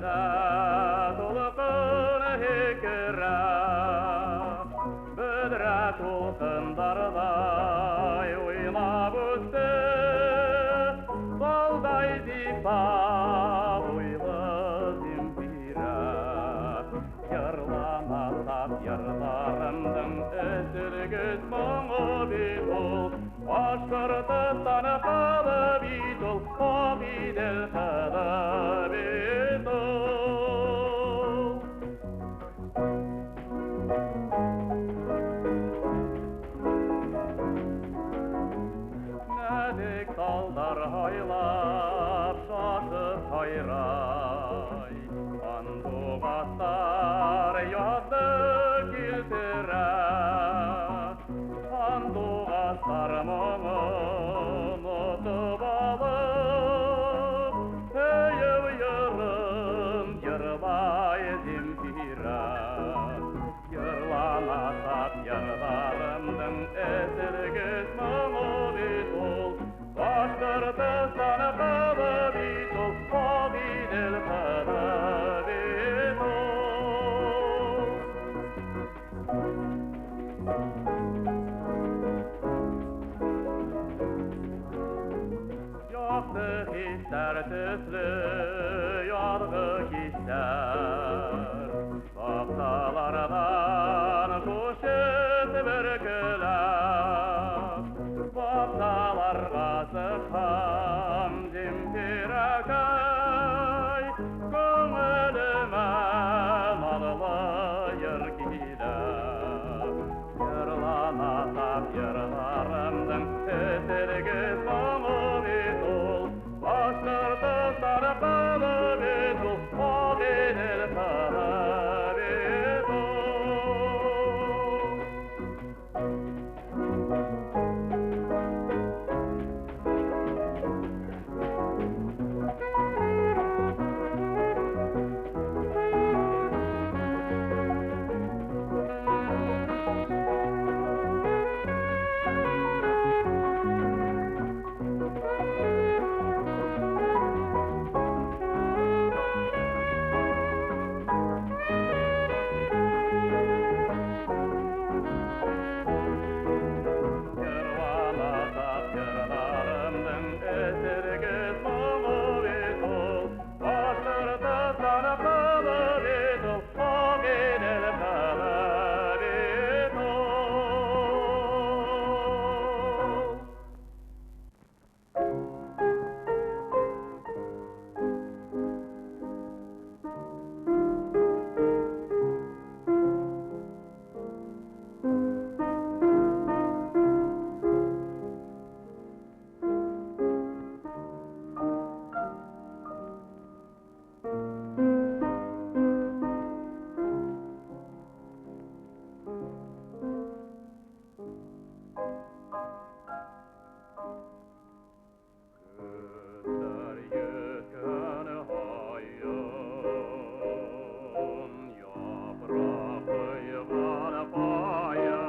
да толқын хекіріп, бүдірә толқындардай ойнап өтті. Балдай зипап ойлы земфира, Ярланасап ярларымдың үзілгіз мұңы бет ол, Ашқыртыстан қылы бет ол, Қағидел қылы бет ол. Нәдек талдар айлап шашып қайрай, Андуғастар язды келтірі, Андуғастар мұңын ұтып алып, Өйіп йырын йырлай земфира, Йырланасап ярларымдың үзілгіз мұңы бет ол, Башқұртыстан қылы бет ол, Қағидел қылы бет ол. Яқты хистер төслі ярғы хистер, Бақталардан көшіп бүркіліп, Бақталарға сыққан земфиракай, Көңіліме малылы йыр келіп, Йырланасап йырларымдың үзілгіз мұңы бет ол, Башқұртыстан қылы бет ол, Қағидел қылы бет ол. Yırlanasap yırlarımdың үзілгіз мұңы бет ол, Башқұртыстан қылы бет ол, Қағидел қылы бет ол. Күздер екен хайын, Япырақ құйған пайын,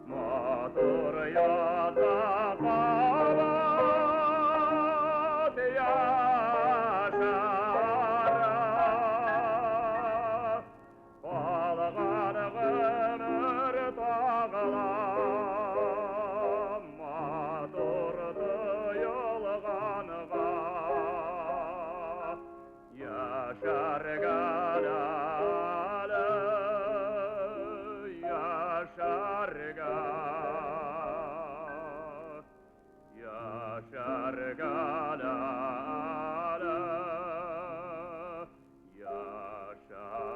Матур язда қалат яшары, Қалған ғұмыр тағылам, Матур тұйылғанға, Яшарган әлі, яшарган, Яшарган әлі, яшарган.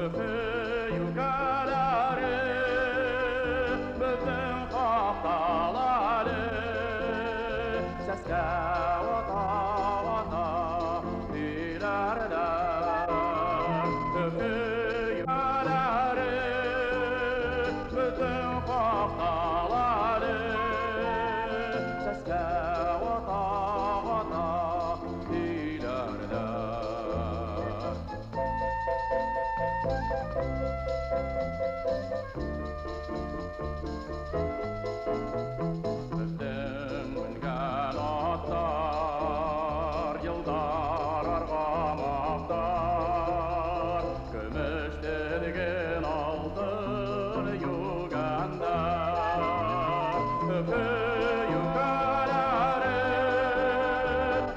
öpü yukarıları bütün kahtaları seske vata vata ilerler öpü yukarıları bütün kahtaları seske vata vata ilerler. Bizden mingan atlar, yıldar argamaqtar, gümüş dediğin altın yugandar. Öpü yukarıları,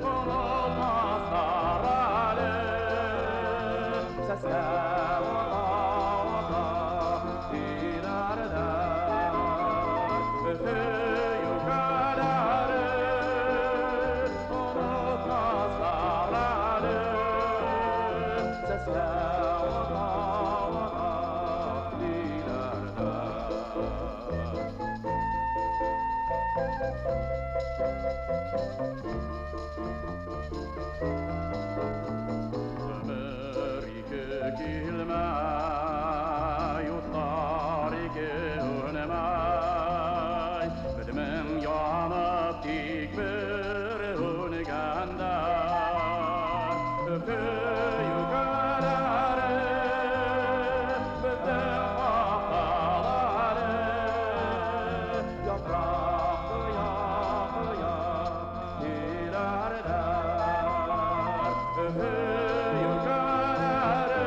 unutmaz dağları, sesle vata vata ilerler. Öpü yukarıları, unutmaz dağları, sesle vata vata ilerler. Ömür iki kilme, yutlar iki öneme, bilmem yanıp dik bir hüngende. Öpü yukarıları, bizden kahtaları, yaprak kıya kıya ilerler. Öpü yukarıları,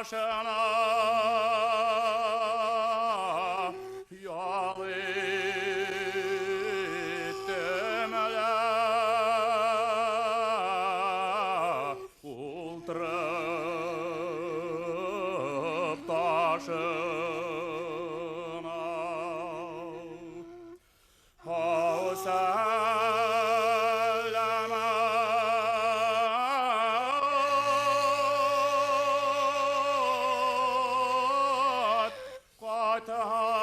taşına yol ettim ultrıp taşına Selamat Qatam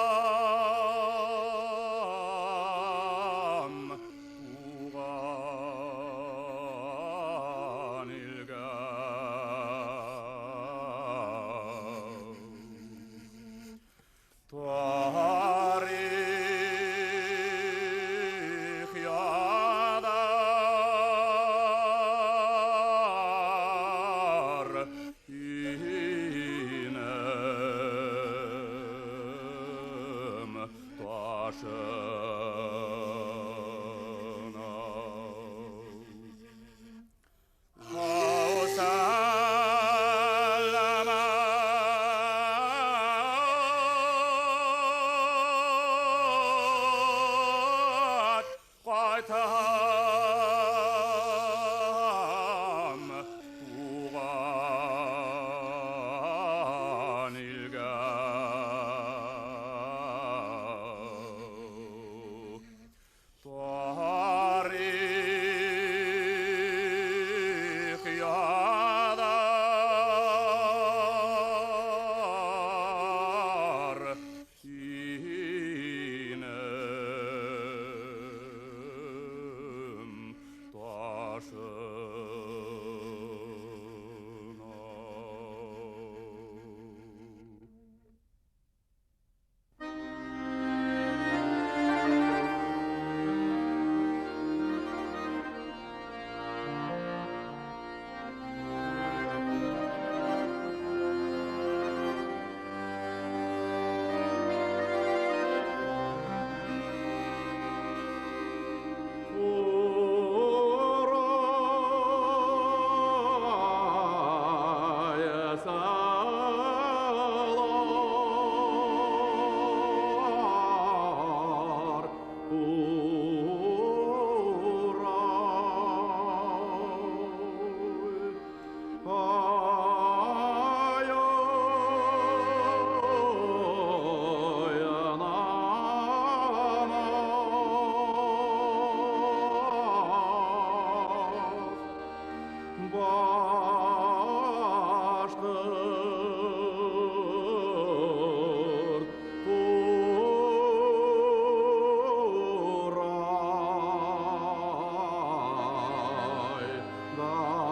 Tuğan ilga Tarih yadar inem taşına Selamat Qatam Tuğan ilga Tarih yadar inem Uraya salar Башкорт Турай дарыла.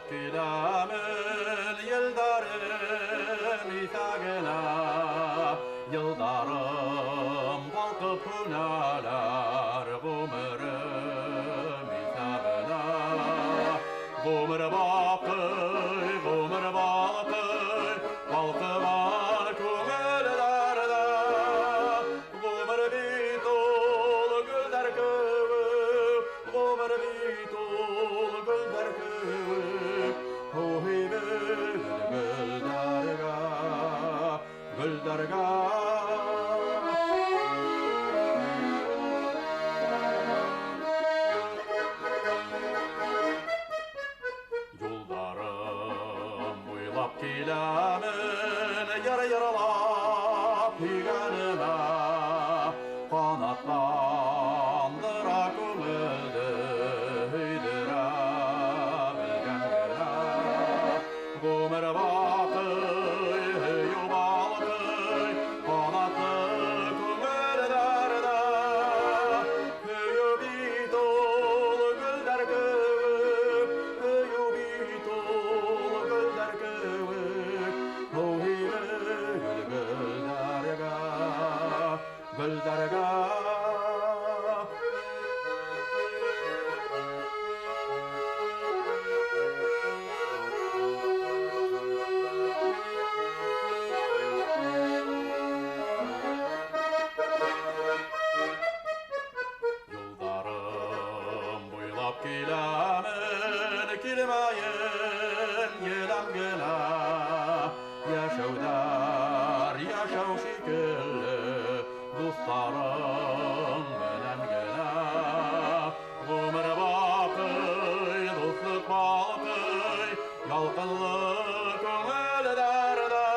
Kidamel yıldarım ithagena, yıldarım kalkıp hunalar gumarım ithabena. Gumar bakıy, kalkıman kumullarda, gumar bitul güldar kıvı, gumar bitul güldar kıvı. Güldarga Yoldarım boylap kilemin yaralap higanıma kanatlar güldarga. Yollarım boylap kilamen kilmayen yelam gına yaşavdar yaşav şekilli dostlarım bilen gına ömür bakıy dostluk bakıy yalqınlık köngüldarda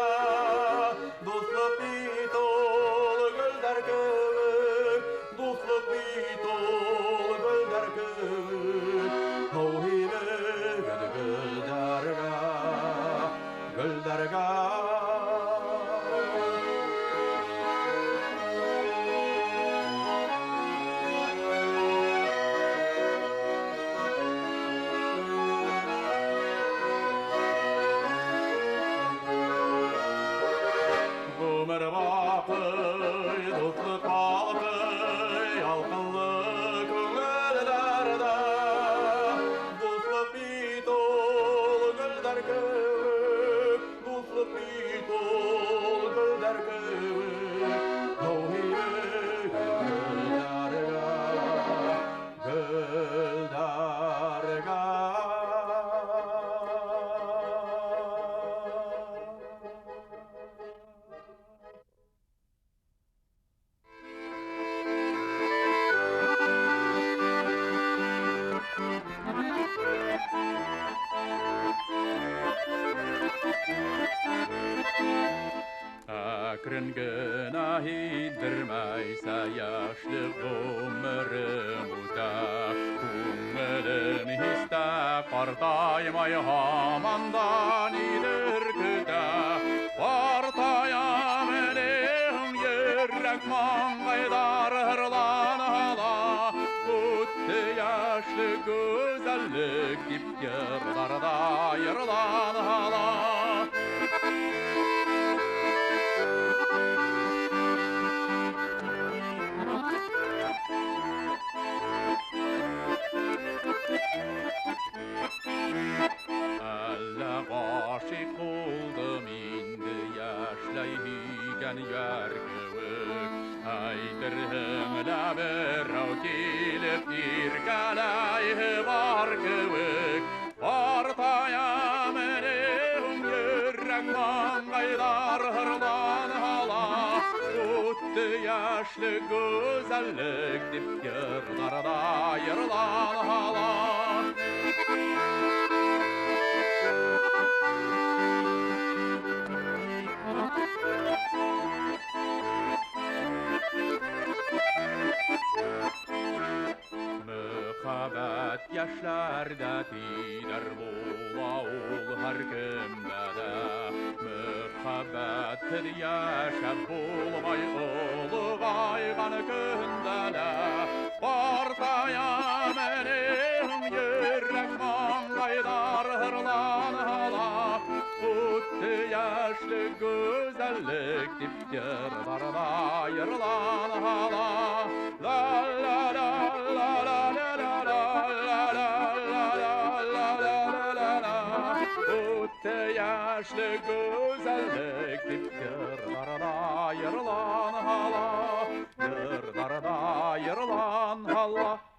dostluk bitol gülder kövük dostluk bitol gülder kövük Tavhibe güldarga güldarga ömür bakıy dostluk bakıy yalqınlık köngüldarda dostluk bitol gülder kövük dostluk bitol gülder kövük Tavhibe güldarga Akren gına hidirmeyse yaşlı ömrüm uda Kungılım histe kartaymay hamandan idir küda Kartayam elim yürek mangaydar hırlan hala Kutti yaşlı güzellik dip yırlarda yırlan hala Alla aşık oldum indi yaşlaygen yer kövük Aytırhımla bir av kilip irgalayı var kövük Partayam elim yürek mangaydar hırlan hala Kutti yaşlı güzellik dip yırlarda yırlan hala Muhabbet yaşlarda tider bola ol her kimde de Muhabbettir yaşap bulmay olugaygan günde de Partayam elim yürek mangaydar hırlan hala Kutti yaşlı güzellik dip yırlarda yırlan hala La la la la la la la la la la la la la Kutti yaşlı güzellik dip yırlarda yırlan hala Yırlarda yırlan hala